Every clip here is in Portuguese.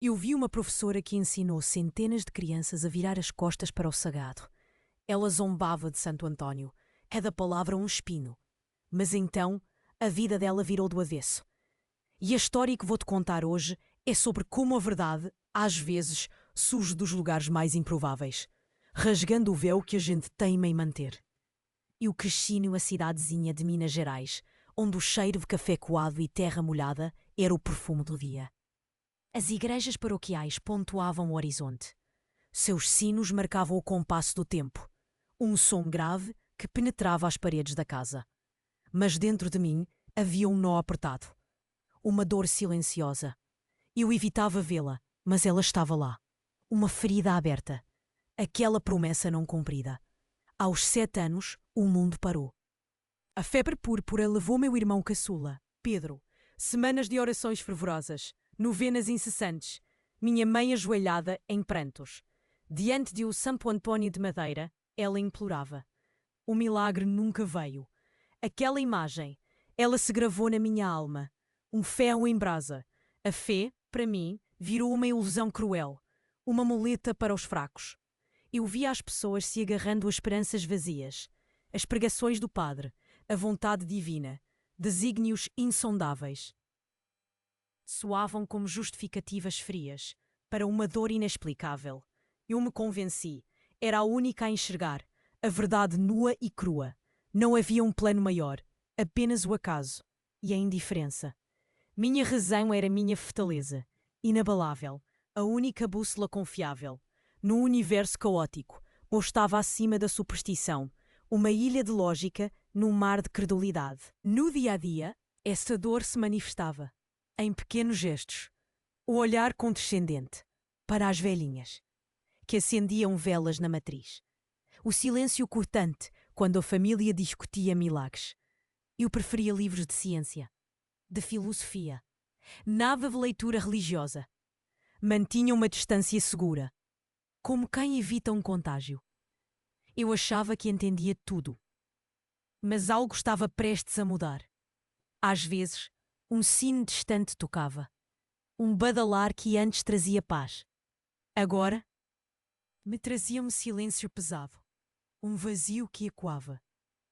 Eu vi uma professora que ensinou centenas de crianças a virar as costas para o sagrado. Ela zombava de Santo António. Cada palavra um espinho. Mas então, a vida dela virou do avesso. E a história que vou-te contar hoje é sobre como a verdade, às vezes, surge dos lugares mais improváveis, rasgando o véu que a gente teima em manter. Eu cresci numa cidadezinha de Minas Gerais, onde o cheiro de café coado e terra molhada era o perfume do dia. As igrejas paroquiais pontuavam o horizonte. Seus sinos marcavam o compasso do tempo, um som grave que penetrava as paredes da casa. Mas dentro de mim havia um nó apertado, uma dor silenciosa. Eu evitava vê-la, mas ela estava lá. Uma ferida aberta, aquela promessa não cumprida. Aos 7 anos, o mundo parou. A febre púrpura levou meu irmão caçula, Pedro. Semanas de orações fervorosas, novenas incessantes, minha mãe ajoelhada em prantos. Diante de o Santo Antônio de Madeira, ela implorava. O milagre nunca veio. Aquela imagem, ela se gravou na minha alma. Um ferro em brasa. A fé, para mim, virou uma ilusão cruel. Uma muleta para os fracos. Eu via as pessoas se agarrando a esperanças vazias. As pregações do padre, a vontade divina, desígnios insondáveis. Soavam como justificativas frias, para uma dor inexplicável. Eu me convenci. Era a única a enxergar. A verdade nua e crua. Não havia um plano maior. Apenas o acaso. E a indiferença. Minha razão era minha fortaleza. Inabalável. A única bússola confiável. No universo caótico, ou estava acima da superstição. Uma ilha de lógica num mar de credulidade. No dia-a-dia, essa dor se manifestava. Em pequenos gestos. O olhar condescendente. Para as velhinhas. Que acendiam velas na matriz. O silêncio cortante quando a família discutia milagres. Eu preferia livros de ciência, de filosofia. Nada de leitura religiosa. Mantinha uma distância segura, como quem evita um contágio. Eu achava que entendia tudo. Mas algo estava prestes a mudar. Às vezes, um sino distante tocava. Um badalar que antes trazia paz. Agora, me trazia um silêncio pesado. Um vazio que ecoava.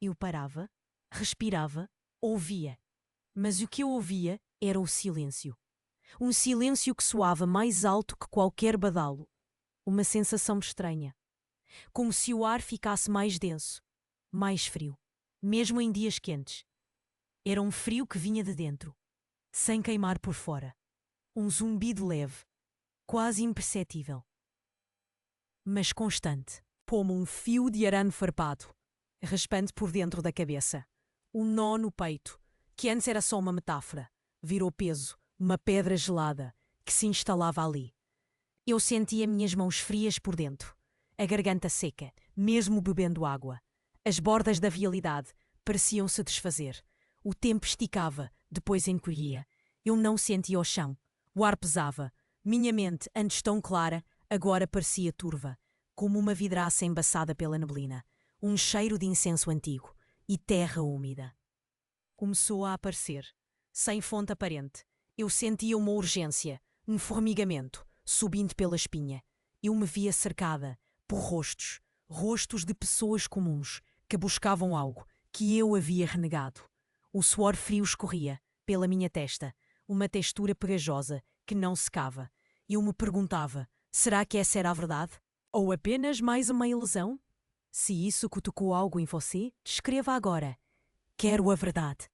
Eu parava, respirava, ouvia. Mas o que eu ouvia era o silêncio. Um silêncio que soava mais alto que qualquer badalo. Uma sensação estranha. Como se o ar ficasse mais denso, mais frio, mesmo em dias quentes. Era um frio que vinha de dentro, sem queimar por fora. Um zumbido leve, quase imperceptível. Mas constante, como um fio de arame farpado, raspando por dentro da cabeça. Um nó no peito, que antes era só uma metáfora, virou peso, uma pedra gelada, que se instalava ali. Eu sentia minhas mãos frias por dentro, a garganta seca, mesmo bebendo água. As bordas da vialidade pareciam se desfazer. O tempo esticava, depois encolhia. Eu não sentia o chão. O ar pesava. Minha mente, antes tão clara, agora parecia turva, como uma vidraça embaçada pela neblina. Um cheiro de incenso antigo e terra úmida. Começou a aparecer, sem fonte aparente. Eu sentia uma urgência, um formigamento, subindo pela espinha. Eu me via cercada por rostos, rostos de pessoas comuns, que buscavam algo que eu havia renegado. O suor frio escorria pela minha testa, uma textura pegajosa que não secava. Eu me perguntava, será que essa era a verdade? Ou apenas mais uma ilusão? Se isso cutucou algo em você, descreva agora. Quero a verdade.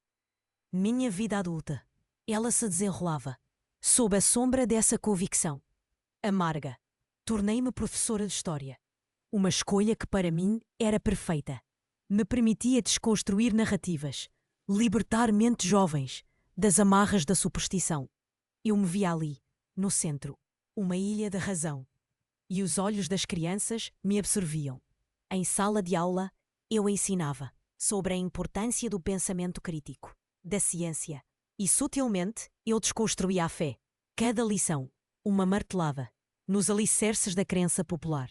Minha vida adulta, ela se desenrolava, sob a sombra dessa convicção. Amarga. Tornei-me professora de história. Uma escolha que para mim era perfeita. Me permitia desconstruir narrativas, libertar mentes jovens das amarras da superstição. Eu me via ali, no centro, uma ilha da razão. E os olhos das crianças me absorviam. Em sala de aula, eu ensinava sobre a importância do pensamento crítico, da ciência. E sutilmente eu desconstruía a fé. Cada lição, uma martelada, nos alicerces da crença popular.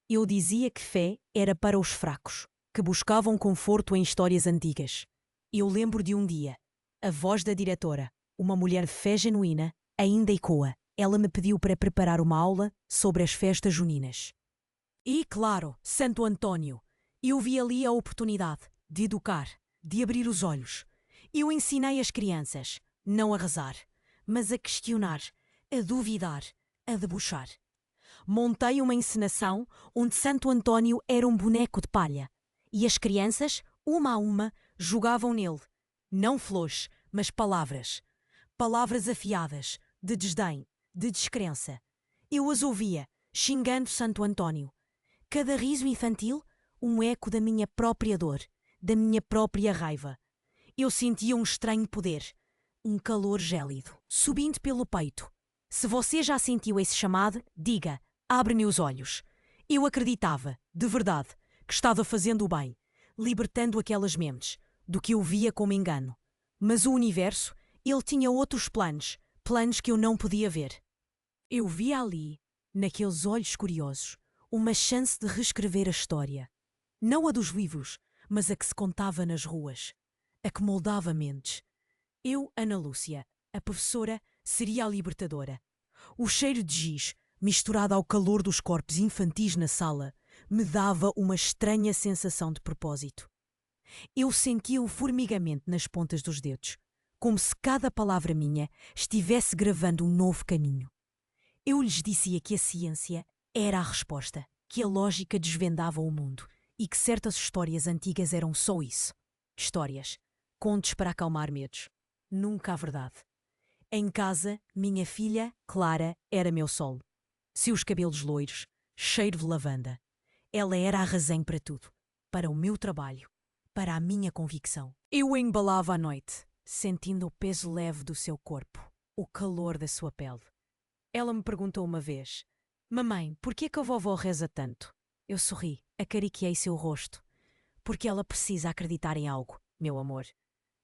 Eu dizia que fé era para os fracos, que buscavam conforto em histórias antigas. Eu lembro de um dia, a voz da diretora, uma mulher de fé genuína, ainda ecoa. Ela me pediu para preparar uma aula sobre as festas juninas. E, claro, Santo Antônio, eu vi ali a oportunidade de educar, de abrir os olhos. Eu ensinei as crianças, não a rezar, mas a questionar, a duvidar, a debochar. Montei uma encenação onde Santo Antônio era um boneco de palha e as crianças, uma a uma, jogavam nele. Não flores, mas palavras. Palavras afiadas, de desdém, de descrença. Eu as ouvia, xingando Santo Antônio. Cada riso infantil, um eco da minha própria dor, da minha própria raiva. Eu sentia um estranho poder, um calor gélido, subindo pelo peito. Se você já sentiu esse chamado, diga, abre-me os olhos. Eu acreditava, de verdade, que estava fazendo o bem, libertando aquelas mentes, do que eu via como engano. Mas o universo, ele tinha outros planos, planos que eu não podia ver. Eu via ali, naqueles olhos curiosos, uma chance de reescrever a história. Não a dos livros, mas a que se contava nas ruas. A que moldava mentes. Eu, Ana Lúcia, a professora, seria a libertadora. O cheiro de giz, misturado ao calor dos corpos infantis na sala, me dava uma estranha sensação de propósito. Eu sentia o formigamento nas pontas dos dedos, como se cada palavra minha estivesse gravando um novo caminho. Eu lhes dizia que a ciência era a resposta, que a lógica desvendava o mundo e que certas histórias antigas eram só isso. Histórias, contos para acalmar medos. Nunca a verdade. Em casa, minha filha, Clara, era meu sol. Seus cabelos loiros, cheiro de lavanda. Ela era a razão para tudo. Para o meu trabalho. Para a minha convicção. Eu a embalava à noite, sentindo o peso leve do seu corpo. O calor da sua pele. Ela me perguntou uma vez: Mamãe, por que a vovó reza tanto? Eu sorri, acariqueei seu rosto. Porque ela precisa acreditar em algo, meu amor.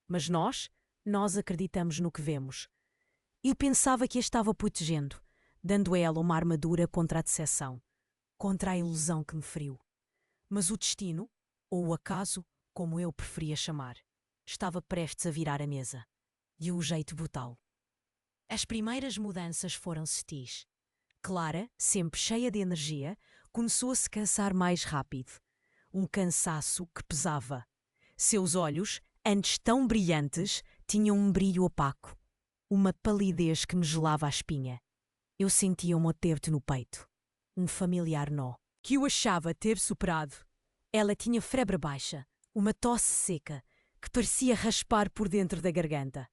Mas nós acreditamos no que vemos. Eu pensava que a estava protegendo, dando a ela uma armadura contra a decepção, contra a ilusão que me feriu. Mas o destino, ou o acaso, como eu preferia chamar, estava prestes a virar a mesa, de um jeito brutal. As primeiras mudanças foram sutis. Clara, sempre cheia de energia, começou a se cansar mais rápido. Um cansaço que pesava. Seus olhos, antes tão brilhantes, tinham um brilho opaco. Uma palidez que me gelava a espinha. Eu sentia um aperto no peito. Um familiar nó, que eu achava ter superado. Ela tinha febre baixa, uma tosse seca, que parecia raspar por dentro da garganta.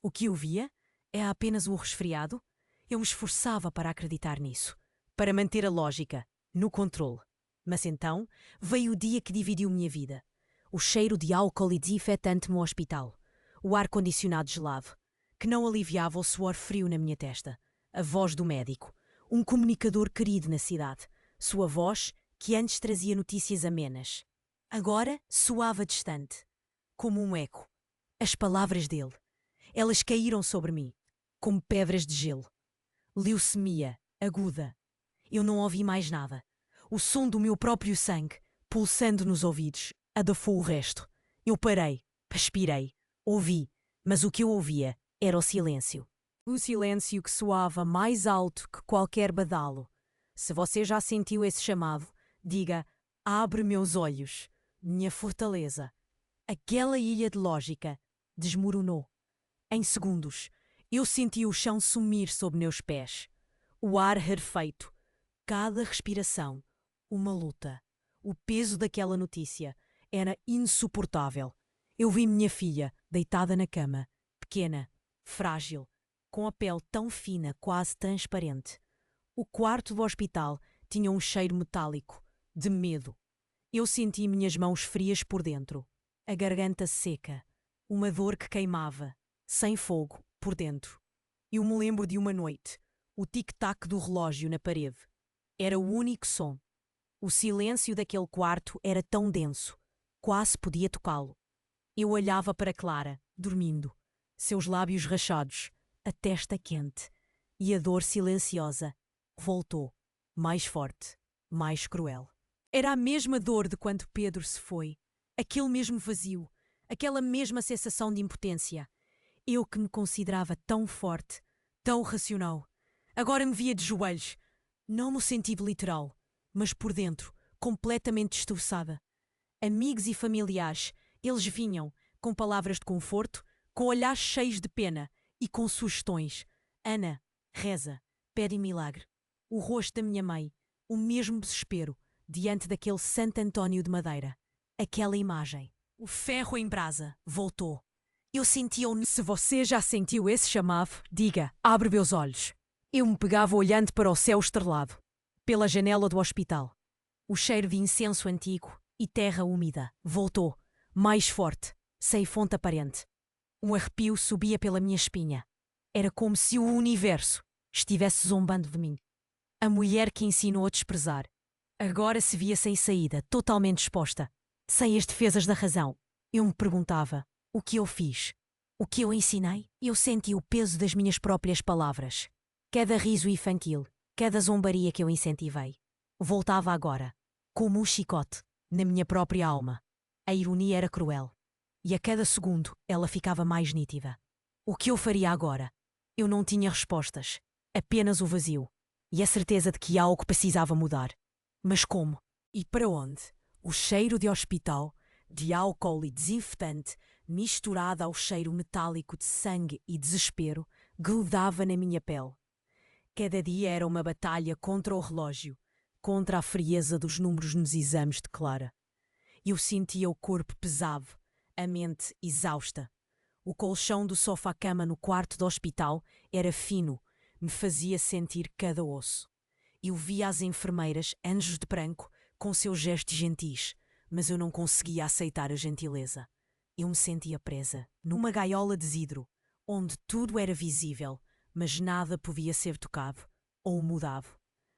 O que eu via? É apenas um resfriado? Eu me esforçava para acreditar nisso, para manter a lógica, no controle. Mas então veio o dia que dividiu minha vida. O cheiro de álcool e desinfetante no hospital. O ar-condicionado gelado, que não aliviava o suor frio na minha testa. A voz do médico, um comunicador querido na cidade. Sua voz, que antes trazia notícias amenas, agora soava distante, como um eco. As palavras dele. Elas caíram sobre mim, como pedras de gelo. Leucemia, aguda. Eu não ouvi mais nada. O som do meu próprio sangue, pulsando nos ouvidos, adafou o resto. Eu parei, aspirei, ouvi, mas o que eu ouvia era o silêncio. O silêncio que soava mais alto que qualquer badalo. Se você já sentiu esse chamado, diga: abre meus olhos, minha fortaleza. Aquela ilha de lógica desmoronou. Em segundos, eu senti o chão sumir sob meus pés. O ar rarefeito. Cada respiração, uma luta. O peso daquela notícia era insuportável. Eu vi minha filha deitada na cama, pequena, frágil, com a pele tão fina, quase transparente. O quarto do hospital tinha um cheiro metálico, de medo. Eu senti minhas mãos frias por dentro, a garganta seca, uma dor que queimava, sem fogo, por dentro. Eu me lembro de uma noite, o tic-tac do relógio na parede. Era o único som. O silêncio daquele quarto era tão denso, quase podia tocá-lo. Eu olhava para Clara, dormindo, seus lábios rachados, a testa quente, e a dor silenciosa voltou, mais forte, mais cruel. Era a mesma dor de quando Pedro se foi, aquele mesmo vazio, aquela mesma sensação de impotência. Eu que me considerava tão forte, tão racional, Agora me via de joelhos, não no sentido literal, mas por dentro, completamente destroçada. Amigos e familiares, eles vinham, com palavras de conforto, com olhares cheios de pena e com sugestões. Ana, reza, pede milagre. O rosto da minha mãe, o mesmo desespero, diante daquele Santo António de Madeira. Aquela imagem. O ferro em brasa voltou. Eu sentia-o. Se você já sentiu esse chamado, diga, abre meus olhos. Eu me pegava olhando para o céu estrelado, pela janela do hospital. O cheiro de incenso antigo e terra úmida voltou, mais forte, sem fonte aparente. Um arrepio subia pela minha espinha. Era como se o universo estivesse zombando de mim. A mulher que ensinou a desprezar. Agora se via sem saída, totalmente exposta, sem as defesas da razão. Eu me perguntava, o que eu fiz? O que eu ensinei? Eu senti o peso das minhas próprias palavras. Cada riso infantil, cada zombaria que eu incentivei, voltava agora, como um chicote, na minha própria alma. A ironia era cruel. E a cada segundo ela ficava mais nítida. O que eu faria agora? Eu não tinha respostas, apenas o vazio e a certeza de que algo precisava mudar. Mas como? E para onde? O cheiro de hospital, de álcool e desinfetante, misturado ao cheiro metálico de sangue e desespero, grudava na minha pele. Cada dia era uma batalha contra o relógio, contra a frieza dos números nos exames de Clara. Eu sentia o corpo pesado, a mente exausta. O colchão do sofá-cama no quarto do hospital era fino, me fazia sentir cada osso. Eu via as enfermeiras, anjos de branco, com seus gestos gentis, mas eu não conseguia aceitar a gentileza. Eu me sentia presa, numa gaiola de vidro, onde tudo era visível, mas nada podia ser tocado ou mudado.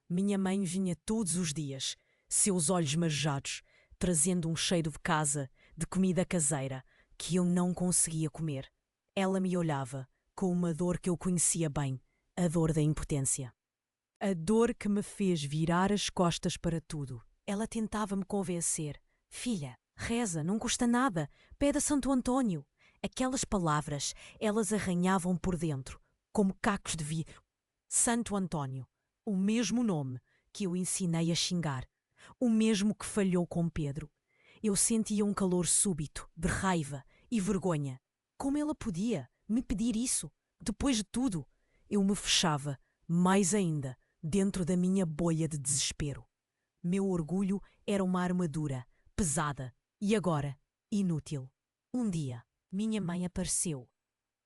Minha mãe vinha todos os dias, seus olhos marejados, trazendo um cheiro de casa, de comida caseira, que eu não conseguia comer. Ela me olhava, com uma dor que eu conhecia bem, a dor da impotência. A dor que me fez virar as costas para tudo. Ela tentava me convencer. Filha, reza, não custa nada, pede a Santo Antônio. Aquelas palavras, elas arranhavam por dentro, como cacos de vidro. Santo Antônio, o mesmo nome que eu ensinei a xingar, o mesmo que falhou com Pedro. Eu sentia um calor súbito, de raiva e vergonha. Como ela podia me pedir isso? Depois de tudo, eu me fechava, mais ainda, dentro da minha bolha de desespero. Meu orgulho era uma armadura, pesada e agora inútil. Um dia, minha mãe apareceu,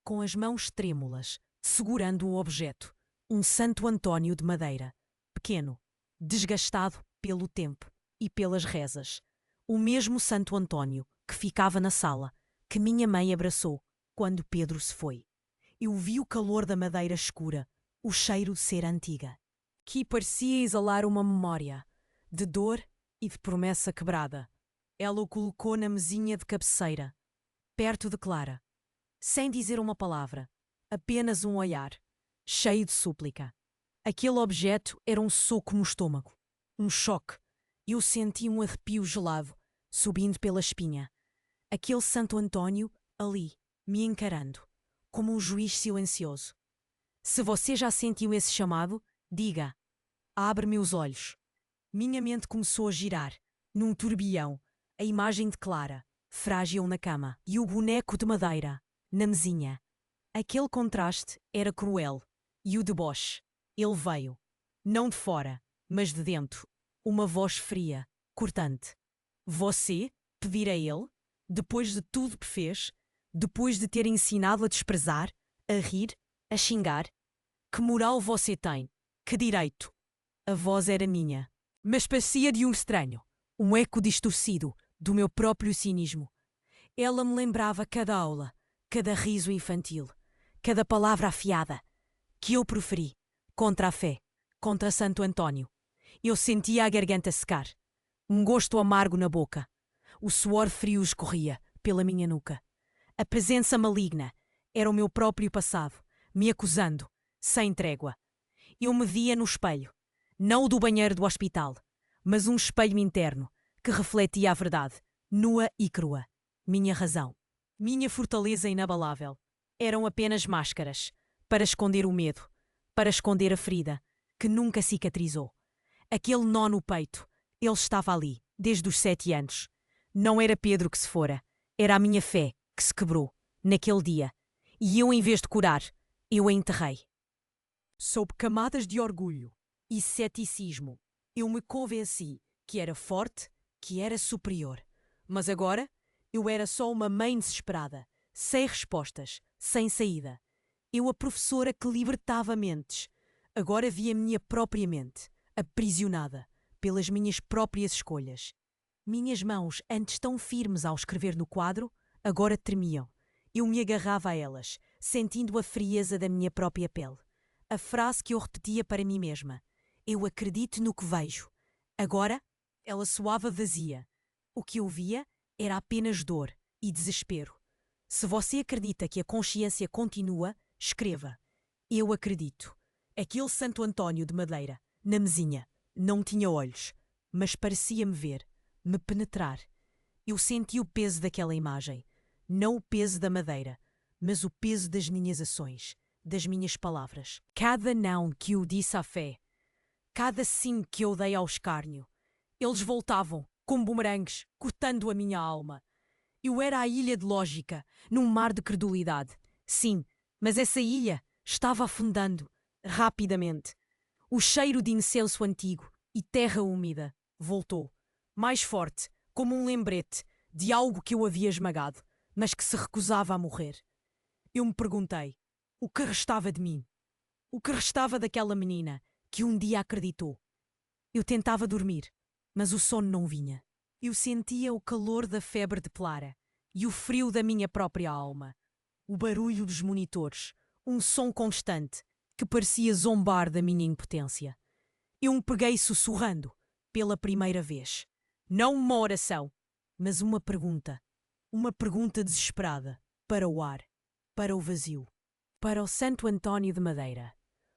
com as mãos trêmulas, segurando um objeto, um Santo Antônio de madeira, pequeno, desgastado pelo tempo e pelas rezas. O mesmo Santo Antônio que ficava na sala, que minha mãe abraçou quando Pedro se foi. Eu vi o calor da madeira escura, o cheiro de cera antiga, que parecia exalar uma memória de dor e de promessa quebrada. Ela o colocou na mesinha de cabeceira, perto de Clara, sem dizer uma palavra, apenas um olhar, cheio de súplica. Aquele objeto era um soco no estômago, um choque. Eu senti um arrepio gelado, subindo pela espinha. Aquele Santo Antônio, ali, me encarando, como um juiz silencioso. Se você já sentiu esse chamado, diga, abre-me os olhos. Minha mente começou a girar, num turbilhão, a imagem de Clara, frágil na cama, e o boneco de madeira, na mesinha. Aquele contraste era cruel, e o deboche, ele veio, não de fora, mas de dentro, uma voz fria, cortante. Você pedir a ele, depois de tudo que fez, depois de ter ensinado a desprezar, a rir, a xingar? Que moral você tem? Que direito? A voz era minha, mas parecia de um estranho, um eco distorcido do meu próprio cinismo. Ela me lembrava cada aula, cada riso infantil, cada palavra afiada que eu proferi contra a fé, contra Santo Antônio. Eu sentia a garganta secar, um gosto amargo na boca. O suor frio escorria pela minha nuca. A presença maligna era o meu próprio passado, me acusando, sem trégua. Eu me via no espelho, não o do banheiro do hospital, mas um espelho interno que refletia a verdade, nua e crua. Minha razão, minha fortaleza inabalável, eram apenas máscaras para esconder o medo, para esconder a ferida, que nunca cicatrizou. Aquele nó no peito, ele estava ali, desde os 7 anos. Não era Pedro que se fora, era a minha fé que se quebrou, naquele dia. E eu, em vez de curar, eu a enterrei. Sob camadas de orgulho e ceticismo, eu me convenci que era forte, que era superior. Mas agora, eu era só uma mãe desesperada, sem respostas, sem saída. Eu, a professora que libertava mentes. Agora via a minha própria mente, aprisionada pelas minhas próprias escolhas. Minhas mãos, antes tão firmes ao escrever no quadro, agora tremiam. Eu me agarrava a elas, sentindo a frieza da minha própria pele. A frase que eu repetia para mim mesma: eu acredito no que vejo. Agora, ela soava vazia. O que eu via era apenas dor e desespero. Se você acredita que a consciência continua, escreva: eu acredito. Aquele Santo António de madeira, na mesinha, não tinha olhos, mas parecia-me ver, me penetrar. Eu senti o peso daquela imagem. Não o peso da madeira, mas o peso das minhas ações, das minhas palavras. Cada não que eu disse à fé, cada sim que eu dei ao escárnio, eles voltavam, como bumerangues, cortando a minha alma. Eu era a ilha de lógica, num mar de credulidade. Sim, mas essa ilha estava afundando, rapidamente. O cheiro de incenso antigo e terra úmida voltou, mais forte, como um lembrete de algo que eu havia esmagado, mas que se recusava a morrer. Eu me perguntei, o que restava de mim? O que restava daquela menina que um dia acreditou? Eu tentava dormir, mas o sono não vinha. Eu sentia o calor da febre de Clara e o frio da minha própria alma. O barulho dos monitores, um som constante que parecia zombar da minha impotência. Eu me peguei sussurrando, pela primeira vez. Não uma oração, mas uma pergunta. Uma pergunta desesperada, para o ar, para o vazio, para o Santo António de Madeira.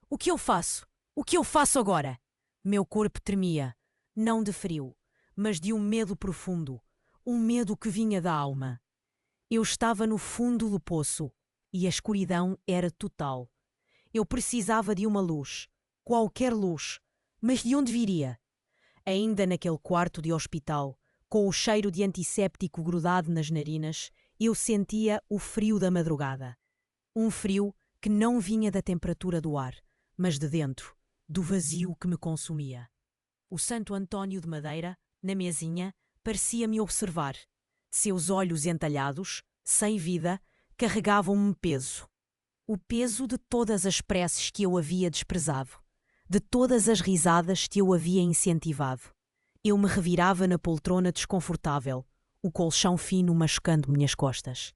O que eu faço? O que eu faço agora? Meu corpo tremia, não de frio, mas de um medo profundo, um medo que vinha da alma. Eu estava no fundo do poço e a escuridão era total. Eu precisava de uma luz, qualquer luz, mas de onde viria? Ainda naquele quarto de hospital, com o cheiro de antisséptico grudado nas narinas, eu sentia o frio da madrugada. Um frio que não vinha da temperatura do ar, mas de dentro, do vazio que me consumia. O Santo António de Madeira, na mesinha, parecia-me observar. Seus olhos entalhados, sem vida, carregavam-me peso. O peso de todas as preces que eu havia desprezado, de todas as risadas que eu havia incentivado. Eu me revirava na poltrona desconfortável, o colchão fino machucando minhas costas.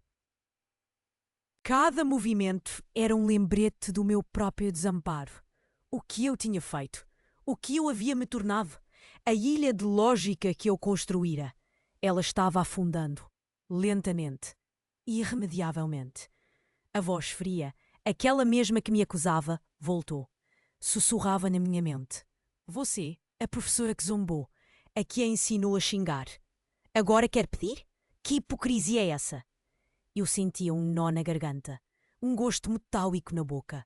Cada movimento era um lembrete do meu próprio desamparo. O que eu tinha feito? O que eu havia me tornado? A ilha de lógica que eu construíra. Ela estava afundando, lentamente, irremediavelmente. A voz fria, aquela mesma que me acusava, voltou. Sussurrava na minha mente. Você, a professora que zombou, a que a ensinou a xingar. Agora quer pedir? Que hipocrisia é essa? Eu sentia um nó na garganta, um gosto metálico na boca.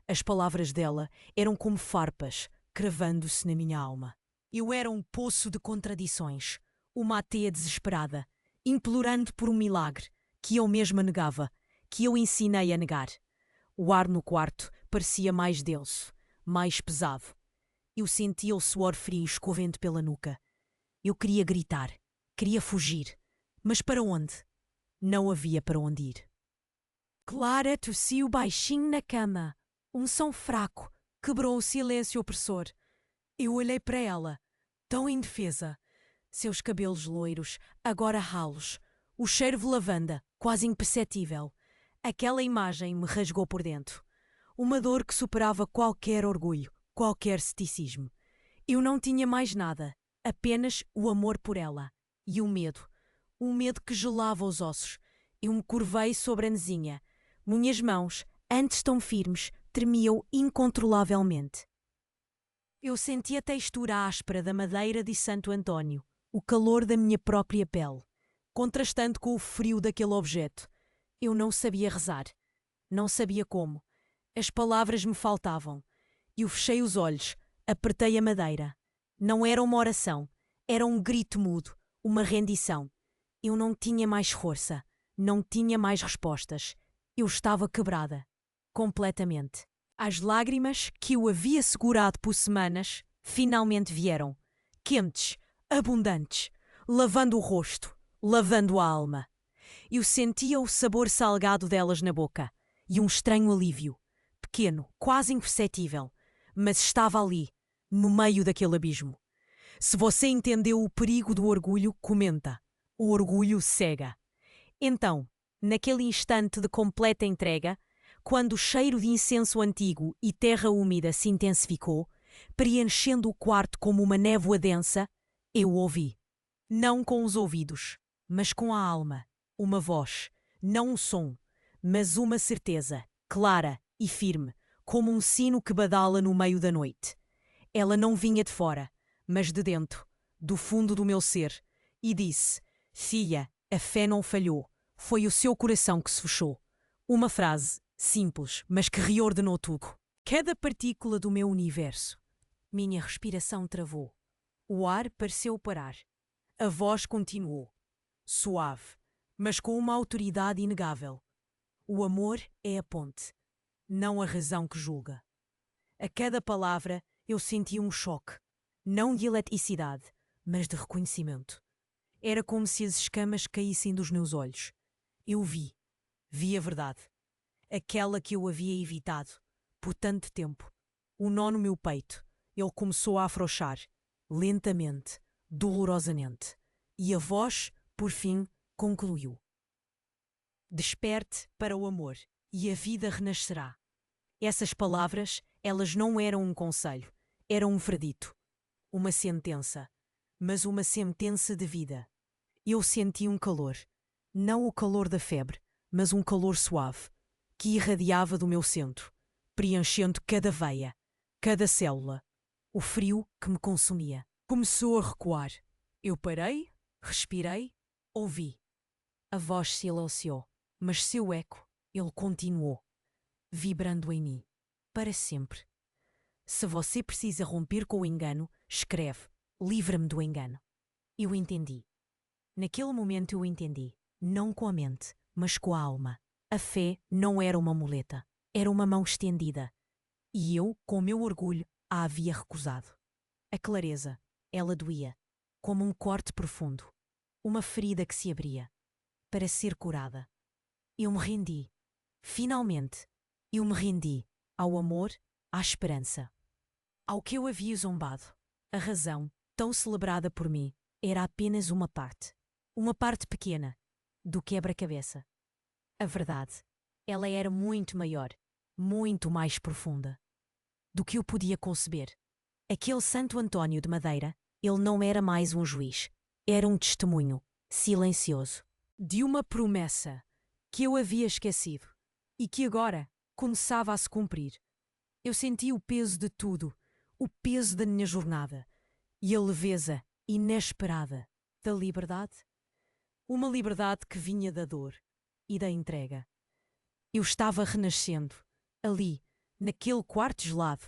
As palavras dela eram como farpas, cravando-se na minha alma. Eu era um poço de contradições, uma ateia desesperada, implorando por um milagre que eu mesma negava, que eu ensinei a negar. O ar no quarto parecia mais denso, mais pesado. Eu sentia o suor frio escorrendo pela nuca. Eu queria gritar, queria fugir. Mas para onde? Não havia para onde ir. Clara tossiu baixinho na cama. Um som fraco quebrou o silêncio opressor. Eu olhei para ela, tão indefesa. Seus cabelos loiros, agora ralos. O cheiro de lavanda, quase imperceptível. Aquela imagem me rasgou por dentro. Uma dor que superava qualquer orgulho, qualquer ceticismo. Eu não tinha mais nada, apenas o amor por ela. E o medo. Um medo que gelava os ossos. Eu me curvei sobre a mesinha. Minhas mãos, antes tão firmes, tremiam incontrolavelmente. Eu senti a textura áspera da madeira de Santo António, o calor da minha própria pele, contrastando com o frio daquele objeto. Eu não sabia rezar. Não sabia como. As palavras me faltavam. Eu fechei os olhos, apertei a madeira. Não era uma oração, era um grito mudo, uma rendição. Eu não tinha mais força, não tinha mais respostas. Eu estava quebrada, completamente. As lágrimas que eu havia segurado por semanas finalmente vieram, quentes, abundantes, lavando o rosto, lavando a alma. Eu sentia o sabor salgado delas na boca e um estranho alívio, pequeno, quase imperceptível, mas estava ali, no meio daquele abismo. Se você entendeu o perigo do orgulho, comenta. O orgulho cega. Então, naquele instante de completa entrega, quando o cheiro de incenso antigo e terra úmida se intensificou, preenchendo o quarto como uma névoa densa, eu ouvi. Não com os ouvidos, mas com a alma. Uma voz, não um som, mas uma certeza, clara e firme, como um sino que badala no meio da noite. Ela não vinha de fora, mas de dentro, do fundo do meu ser, e disse: Filha, a fé não falhou, foi o seu coração que se fechou. Uma frase, simples, mas que reordenou tudo. Cada partícula do meu universo. Minha respiração travou. O ar pareceu parar. A voz continuou, suave, mas com uma autoridade inegável. O amor é a ponte, não a razão que julga. A cada palavra eu senti um choque, não de eletricidade, mas de reconhecimento. Era como se as escamas caíssem dos meus olhos. Eu vi a verdade. Aquela que eu havia evitado, por tanto tempo. O nó no meu peito, ele começou a afrouxar, lentamente, dolorosamente. E a voz, por fim, concluiu. Desperte para o amor, e a vida renascerá. Essas palavras, elas não eram um conselho, eram um verdito, uma sentença, mas uma sentença de vida. Eu senti um calor, não o calor da febre, mas um calor suave, que irradiava do meu centro, preenchendo cada veia, cada célula, o frio que me consumia. Começou a recuar. Eu parei, respirei, ouvi. A voz silenciou, mas seu eco, ele continuou, vibrando em mim, para sempre. Se você precisa romper com o engano, escreve, livra-me do engano. Eu entendi. Naquele momento eu entendi, não com a mente, mas com a alma. A fé não era uma muleta, era uma mão estendida. E eu, com o meu orgulho, a havia recusado. A clareza, ela doía, como um corte profundo, uma ferida que se abria, para ser curada. Eu me rendi. Finalmente, eu me rendi ao amor, à esperança. Ao que eu havia zombado. A razão, tão celebrada por mim, era apenas uma parte pequena, do quebra-cabeça. A verdade, ela era muito maior, muito mais profunda, do que eu podia conceber. Aquele Santo Antônio de Madeira, ele não era mais um juiz, era um testemunho, silencioso, de uma promessa que eu havia esquecido e que agora começava a se cumprir. Eu senti o peso de tudo, o peso da minha jornada e a leveza inesperada da liberdade. Uma liberdade que vinha da dor e da entrega. Eu estava renascendo, ali, naquele quarto gelado.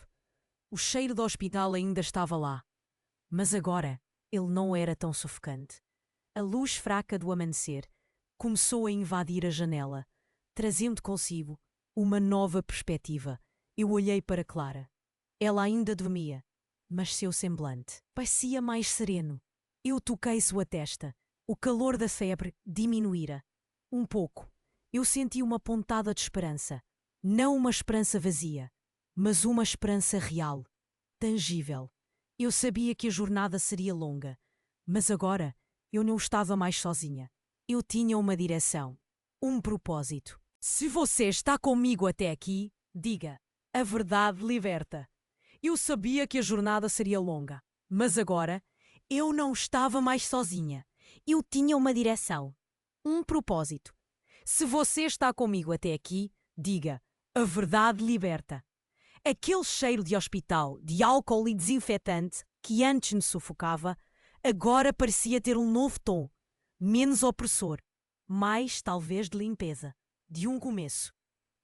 O cheiro do hospital ainda estava lá, mas agora ele não era tão sufocante. A luz fraca do amanhecer começou a invadir a janela, trazendo consigo uma nova perspectiva. Eu olhei para Clara. Ela ainda dormia, mas seu semblante parecia mais sereno. Eu toquei sua testa. O calor da febre diminuíra. Um pouco. Eu senti uma pontada de esperança. Não uma esperança vazia, mas uma esperança real, tangível. Eu sabia que a jornada seria longa, mas agora eu não estava mais sozinha. Eu tinha uma direção, um propósito. Se você está comigo até aqui, diga, a verdade liberta. Eu sabia que a jornada seria longa, mas agora eu não estava mais sozinha. Eu tinha uma direção, um propósito. Se você está comigo até aqui, diga, a verdade liberta. Aquele cheiro de hospital, de álcool e desinfetante que antes me sufocava, agora parecia ter um novo tom, menos opressor, mais talvez de limpeza, de um começo.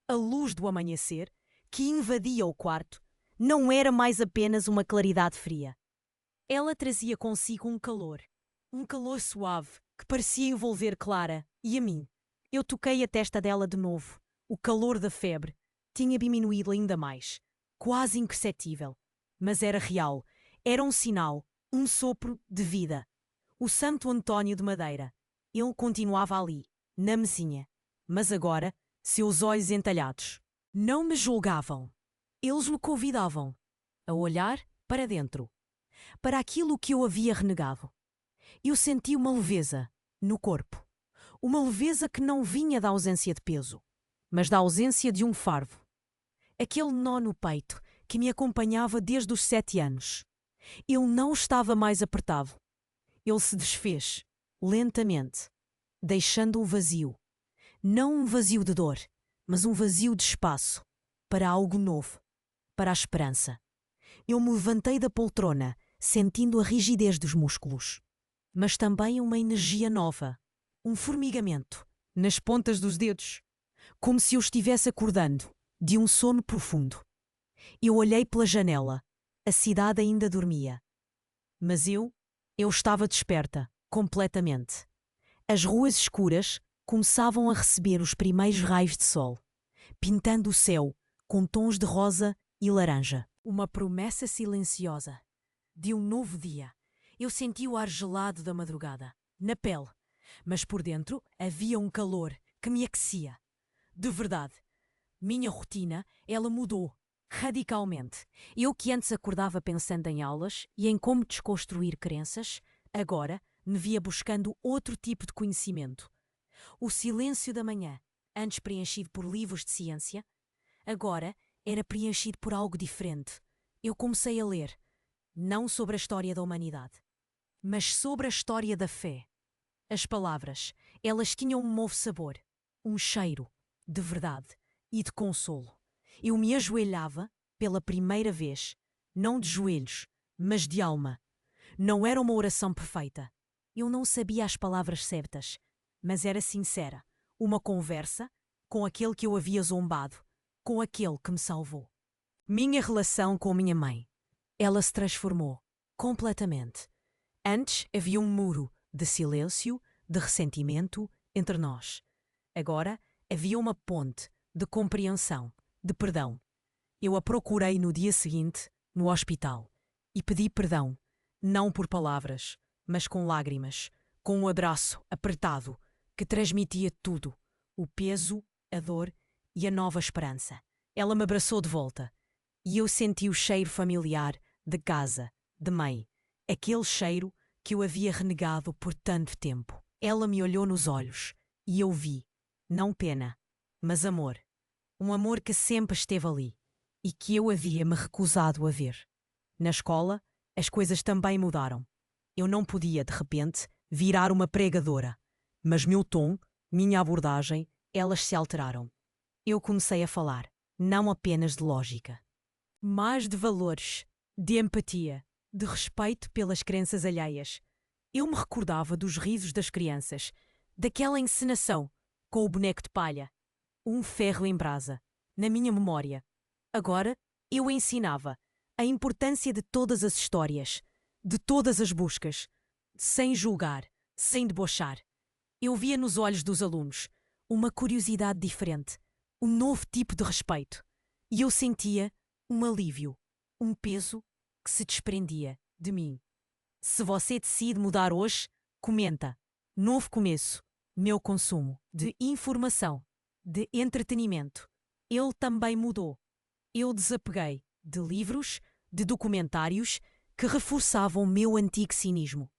A luz do amanhecer, que invadia o quarto, Não era mais apenas uma claridade fria. Ela trazia consigo um calor suave, que parecia envolver Clara e a mim. Eu toquei a testa dela de novo. O calor da febre tinha diminuído ainda mais, quase imperceptível. Mas era real, era um sinal, um sopro de vida. O Santo António de Madeira. Ele continuava ali, na mesinha. Mas agora, seus olhos entalhados não me julgavam. Eles me convidavam a olhar para dentro, para aquilo que eu havia renegado. Eu senti uma leveza no corpo. Uma leveza que não vinha da ausência de peso, mas da ausência de um fardo. Aquele nó no peito que me acompanhava desde os 7 anos. Ele não estava mais apertado. Ele se desfez, lentamente, deixando um vazio. Não um vazio de dor, mas um vazio de espaço para algo novo, para a esperança. Eu me levantei da poltrona, sentindo a rigidez dos músculos, mas também uma energia nova, um formigamento nas pontas dos dedos, como se eu estivesse acordando de um sono profundo. Eu olhei pela janela. A cidade ainda dormia. Mas eu estava desperta, completamente. As ruas escuras começavam a receber os primeiros raios de sol, pintando o céu com tons de rosa e laranja. Uma promessa silenciosa de um novo dia. Eu senti o ar gelado da madrugada, na pele, mas por dentro havia um calor que me aquecia. De verdade, minha rotina, ela mudou radicalmente. Eu que antes acordava pensando em aulas e em como desconstruir crenças, agora me via buscando outro tipo de conhecimento. O silêncio da manhã, antes preenchido por livros de ciência, agora era preenchido por algo diferente. Eu comecei a ler, não sobre a história da humanidade, mas sobre a história da fé. As palavras, elas tinham um novo sabor, um cheiro de verdade e de consolo. Eu me ajoelhava pela primeira vez, não de joelhos, mas de alma. Não era uma oração perfeita. Eu não sabia as palavras certas, mas era sincera. Uma conversa com aquele que eu havia zombado, com aquele que me salvou. Minha relação com minha mãe, ela se transformou completamente. Antes havia um muro de silêncio, de ressentimento entre nós. Agora havia uma ponte de compreensão, de perdão. Eu a procurei no dia seguinte, no hospital, e pedi perdão, não por palavras, mas com lágrimas, com um abraço apertado que transmitia tudo, o peso, a dor e a nova esperança. Ela me abraçou de volta, e eu senti o cheiro familiar de casa, de mãe, aquele cheiro que eu havia renegado por tanto tempo. Ela me olhou nos olhos, e eu vi, não pena, mas amor. Um amor que sempre esteve ali e que eu havia me recusado a ver. Na escola, as coisas também mudaram. Eu não podia, de repente, virar uma pregadora, mas meu tom, minha abordagem, elas se alteraram. Eu comecei a falar, não apenas de lógica, mas de valores, de empatia, de respeito pelas crenças alheias. Eu me recordava dos risos das crianças, daquela encenação com o boneco de palha, um ferro em brasa, na minha memória. Agora, eu ensinava a importância de todas as histórias, de todas as buscas, sem julgar, sem debochar. Eu via nos olhos dos alunos uma curiosidade diferente, um novo tipo de respeito. E eu sentia um alívio, um peso que se desprendia de mim. Se você decide mudar hoje, comenta. Novo começo, meu consumo de informação, de entretenimento. Ele também mudou. Eu desapeguei de livros, de documentários que reforçavam meu antigo cinismo.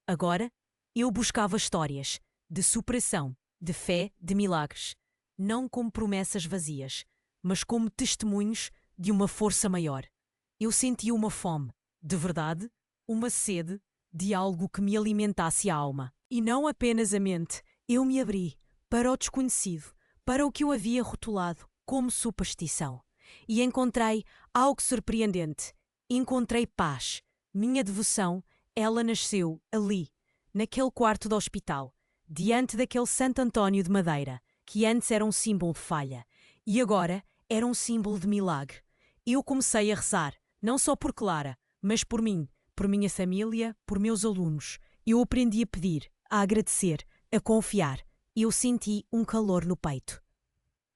Agora, eu buscava histórias de superação, de fé, de milagres, não como promessas vazias, mas como testemunhos de uma força maior. Eu sentia uma fome, de verdade, uma sede de algo que me alimentasse a alma. E não apenas a mente. Eu me abri para o desconhecido, para o que eu havia rotulado como superstição. E encontrei algo surpreendente. Encontrei paz. Minha devoção, ela nasceu ali, naquele quarto do hospital, diante daquele Santo António de Madeira, que antes era um símbolo de falha e agora era um símbolo de milagre. Eu comecei a rezar, não só por Clara, mas por mim, por minha família, por meus alunos. Eu aprendi a pedir, a agradecer, a confiar. Eu senti um calor no peito.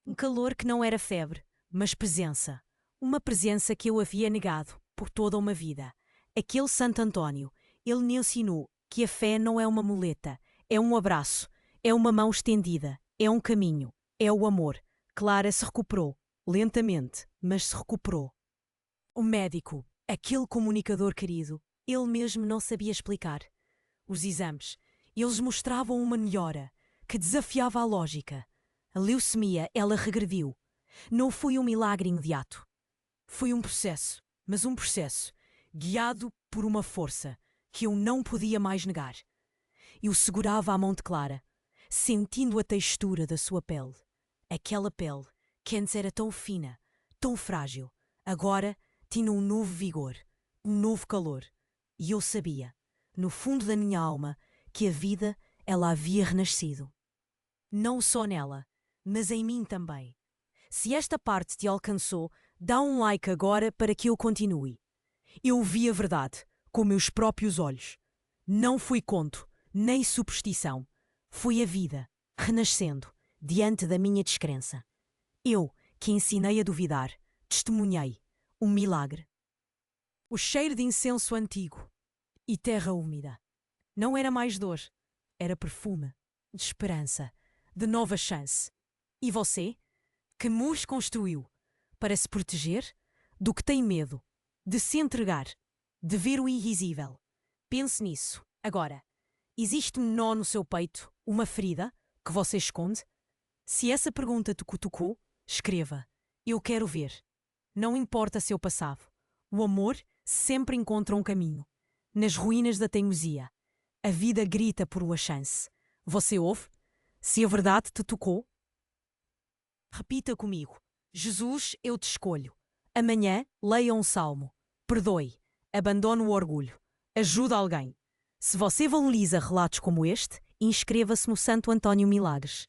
Um calor que não era febre, mas presença. Uma presença que eu havia negado por toda uma vida. Aquele Santo António, ele me ensinou que a fé não é uma muleta, é um abraço, é uma mão estendida, é um caminho, é o amor. Clara se recuperou, lentamente, mas se recuperou. O médico, aquele comunicador querido, ele mesmo não sabia explicar. Os exames, eles mostravam uma melhora que desafiava a lógica. A leucemia, ela regrediu. Não foi um milagre imediato. Foi um processo, mas um processo guiado por uma força que eu não podia mais negar. Eu segurava a mão de Clara, sentindo a textura da sua pele. Aquela pele que antes era tão fina, tão frágil, agora tinha um novo vigor, um novo calor. E eu sabia, no fundo da minha alma, que a vida, ela havia renascido. Não só nela, mas em mim também. Se esta parte te alcançou, dá um like agora para que eu continue. Eu vi a verdade com meus próprios olhos. Não foi conto, nem superstição. Foi a vida, renascendo, diante da minha descrença. Eu, que ensinei a duvidar, testemunhei um milagre. O cheiro de incenso antigo e terra úmida. Não era mais dor, era perfume, de esperança, de nova chance. E você? Que mus construiu para se proteger do que tem medo, de se entregar, de ver o invisível. Pense nisso. Agora, existe um nó no seu peito, uma ferida, que você esconde? Se essa pergunta te cutucou, escreva. Eu quero ver. Não importa seu passado. O amor sempre encontra um caminho. Nas ruínas da teimosia, a vida grita por uma chance. Você ouve? Se a verdade te tocou, repita comigo. Jesus, eu te escolho. Amanhã, leia um salmo. Perdoe. Abandone o orgulho. Ajude alguém. Se você valoriza relatos como este, inscreva-se no Santo António Milagres.